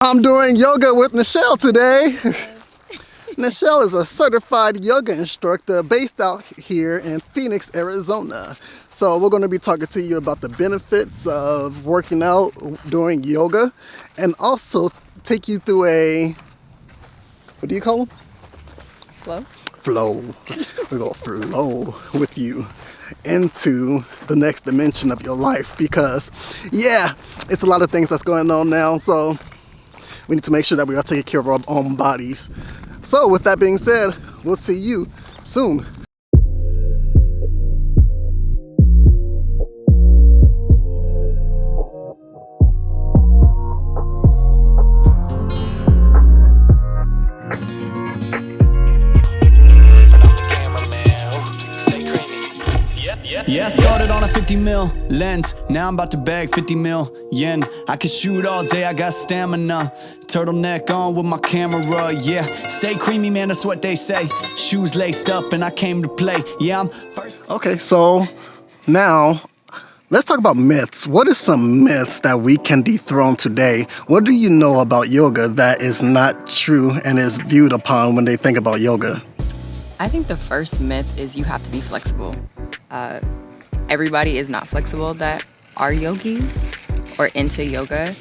I'm doing yoga with Nichelle today. Nichelle is a certified yoga instructor based out here in Phoenix, Arizona. So we're going to be talking to you about the benefits of working out, doing yoga, and also take you through a, what do you call them? Flow. Flow. We're going to flow with you into the next dimension of your life because, yeah, it's a lot of things that's going on now. So we need to make sure that we are taking care of our own bodies. So with that being said, we'll see you soon. Yeah, I started on a 50 mil lens. Now I'm about to bag 50 mil yen. I can shoot all day, I got stamina. Turtleneck on with my camera, yeah. Stay creamy, man, that's what they say. Shoes laced up and I came to play. Yeah, I'm first. Okay, so now let's talk about myths. What are some myths that we can dethrone today? What do you know about yoga that is not true and is viewed upon when they think about yoga? I think the first myth is you have to be flexible. Everybody is not flexible that are yogis or into yoga,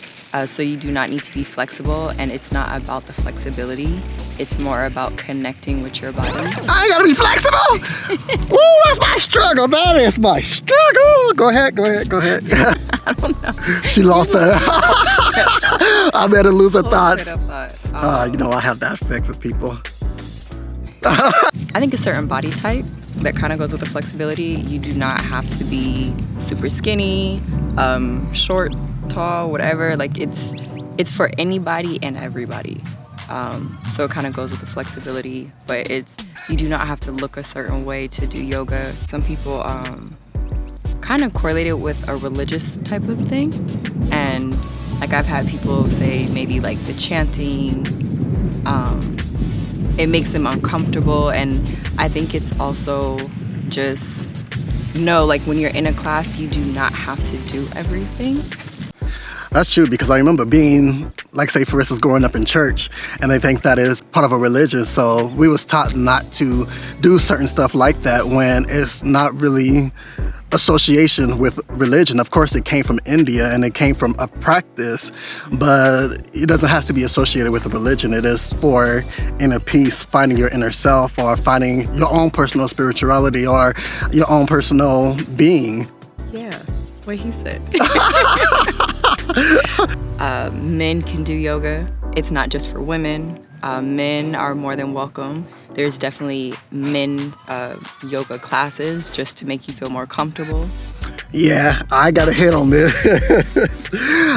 so you do not need to be flexible, and it's not about the flexibility. It's more about connecting with your body. I ain't gotta be flexible! Woo, that's my struggle. That is my struggle. Go ahead. I don't know. She lost her. I better lose her thoughts. Thought. You know, I have that effect with people. I think a certain body type that kind of goes with the flexibility. You do not have to be super skinny, short, tall, whatever. Like it's for anybody and everybody. So it kind of goes with the flexibility, but you do not have to look a certain way to do yoga. Some people kind of correlate it with a religious type of thing, and like I've had people say maybe like the chanting, it makes them uncomfortable, and I think it's also just, like when you're in a class, you do not have to do everything. That's true, because I remember being, like say for instance, growing up in church, and I think that is part of a religion, so we was taught not to do certain stuff like that when it's not really association with religion. Of course, it came from India and it came from a practice, but it doesn't have to be associated with a religion. It is for inner peace, finding your inner self, or finding your own personal spirituality or your own personal being. Yeah, what he said. Men can do yoga. It's not just for women. Men are more than welcome. There's definitely men yoga classes just to make you feel more comfortable. Yeah, I gotta hit on this.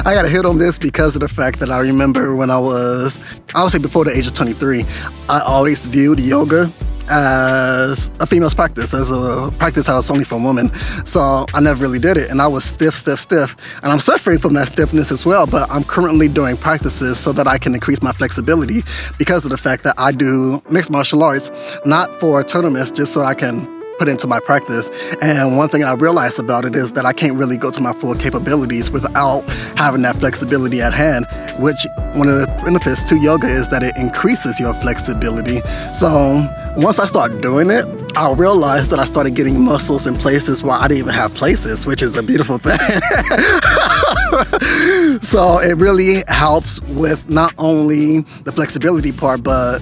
I gotta hit on this because of the fact that I remember when I would say before the age of 23, I always viewed yoga as a female's practice, as a practice house only for women. So I never really did it, and I was stiff. And I'm suffering from that stiffness as well, but I'm currently doing practices so that I can increase my flexibility because of the fact that I do mixed martial arts, not for tournaments, just so I can put into my practice. And one thing I realized about it is that I can't really go to my full capabilities without having that flexibility at hand, which one of the benefits to yoga is that it increases your flexibility. So once I started doing it, I realized that I started getting muscles in places where I didn't even have places, which is a beautiful thing. So it really helps with not only the flexibility part, but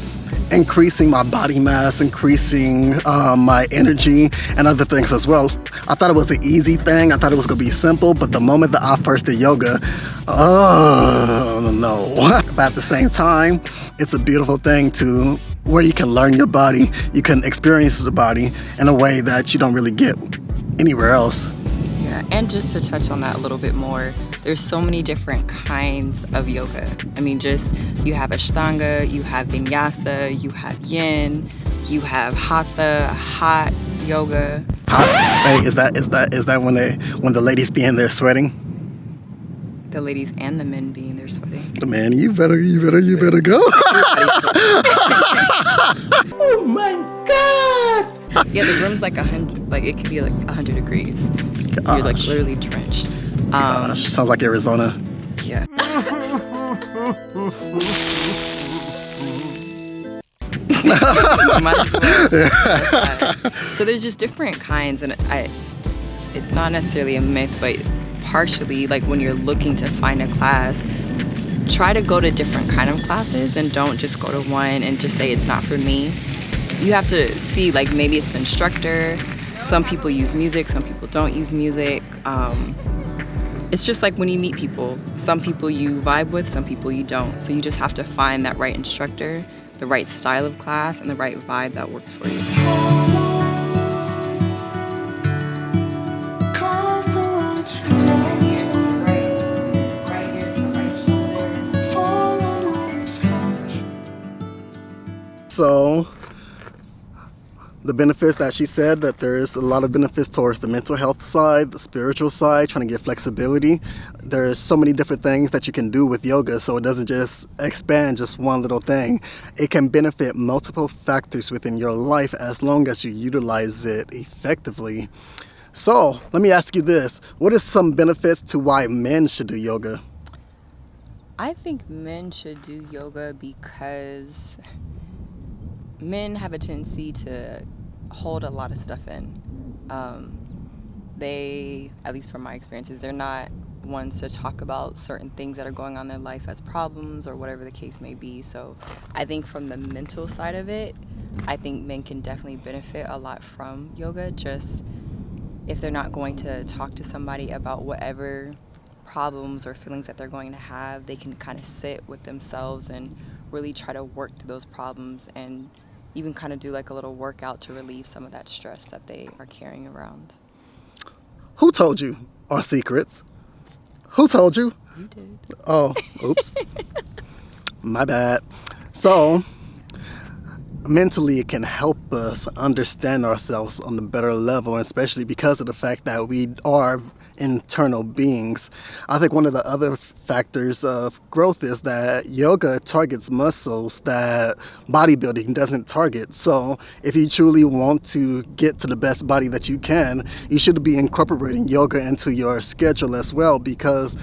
increasing my body mass, increasing my energy and other things as well. I thought it was an easy thing. I thought it was gonna be simple, but the moment that I first did yoga, oh no. But at the same time, it's a beautiful thing to where you can learn your body, you can experience the body in a way that you don't really get anywhere else. Yeah, and just to touch on that a little bit more, there's so many different kinds of yoga. I mean, you have Ashtanga, you have Vinyasa, you have Yin, you have Hatha, hot yoga. Hey, is that when the ladies be in there sweating? The ladies and the men be in there sweating. Man, you better go. Oh my God! Yeah, the room's like 100, like it could be like 100 degrees. So you're like literally drenched. Gosh, sounds like Arizona. Yeah. Might as well. So there's just different kinds, and it's not necessarily a myth, but partially, like when you're looking to find a class, try to go to different kind of classes and don't just go to one and just say it's not for me. You have to see, like, maybe it's the instructor. Some people use music, some people don't use music. It's just like when you meet people. Some people you vibe with, some people you don't. So you just have to find that right instructor, the right style of class, and the right vibe that works for you. So the benefits that she said, that there's a lot of benefits towards the mental health side, the spiritual side, trying to get flexibility. There's so many different things that you can do with yoga, so it doesn't just expand just one little thing. It can benefit multiple factors within your life as long as you utilize it effectively. So let me ask you this. What are some benefits to why men should do yoga? I think men should do yoga because men have a tendency to hold a lot of stuff in. They, at least from my experiences, they're not ones to talk about certain things that are going on in their life as problems or whatever the case may be. So I think from the mental side of it, I think men can definitely benefit a lot from yoga. Just if they're not going to talk to somebody about whatever problems or feelings that they're going to have, they can kind of sit with themselves and really try to work through those problems and even kind of do like a little workout to relieve some of that stress that they are carrying around. Who told you our secrets? Who told you? You did. Oh, oops. My bad. So, mentally it can help us understand ourselves on a better level, especially because of the fact that we are internal beings. I think one of the other factors of growth is that yoga targets muscles that bodybuilding doesn't target. So if you truly want to get to the best body that you can, you should be incorporating yoga into your schedule as well, because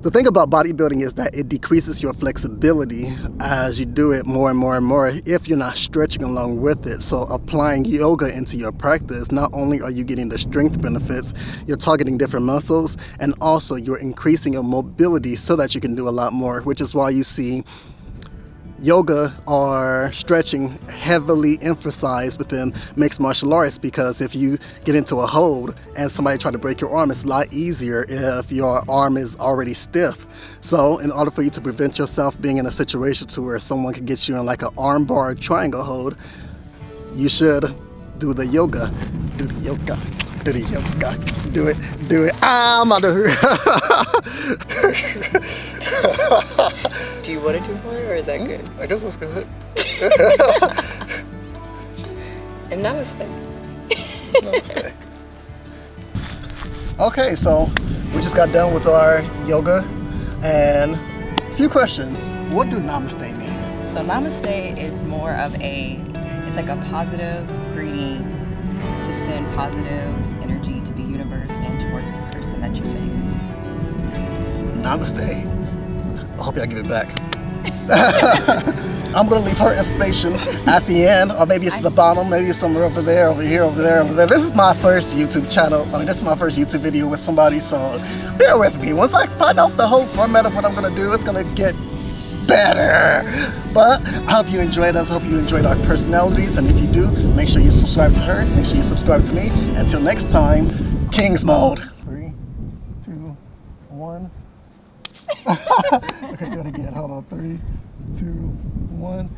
the thing about bodybuilding is that it decreases your flexibility as you do it more and more and more if you're not stretching along with it. So applying yoga into your practice, not only are you getting the strength benefits, you're targeting different muscles, and also you're increasing your mobility so that you can do a lot more, which is why you see yoga or stretching heavily emphasized within mixed martial arts, because if you get into a hold and somebody try to break your arm, it's a lot easier if your arm is already stiff. So in order for you to prevent yourself being in a situation to where someone can get you in like an arm bar triangle hold, you should do the yoga. Do the yoga. Do the yoga. Do it. Do it. I'm out of here. Do you want to do more, or is that good? I guess that's good. And namaste. Namaste. Okay, so we just got done with our yoga, and a few questions. What do namaste mean? So namaste is more of it's like a positive greeting to send positive energy to the universe and towards the person that you're saying. Namaste. I hope y'all give it back. I'm gonna leave her information at the end, or maybe it's at the bottom, maybe it's somewhere over there, over here, over there, over there. This is my first YouTube channel. I mean, this is my first YouTube video with somebody, so bear with me. Once I find out the whole format of what I'm gonna do, it's gonna get better. But I hope you enjoyed us. I hope you enjoyed our personalities, and if you do, make sure you subscribe to her. Make sure you subscribe to me. Until next time, King's Mode. 3, 2, 1. Okay, do it again. Hold on. 3, 2, 1.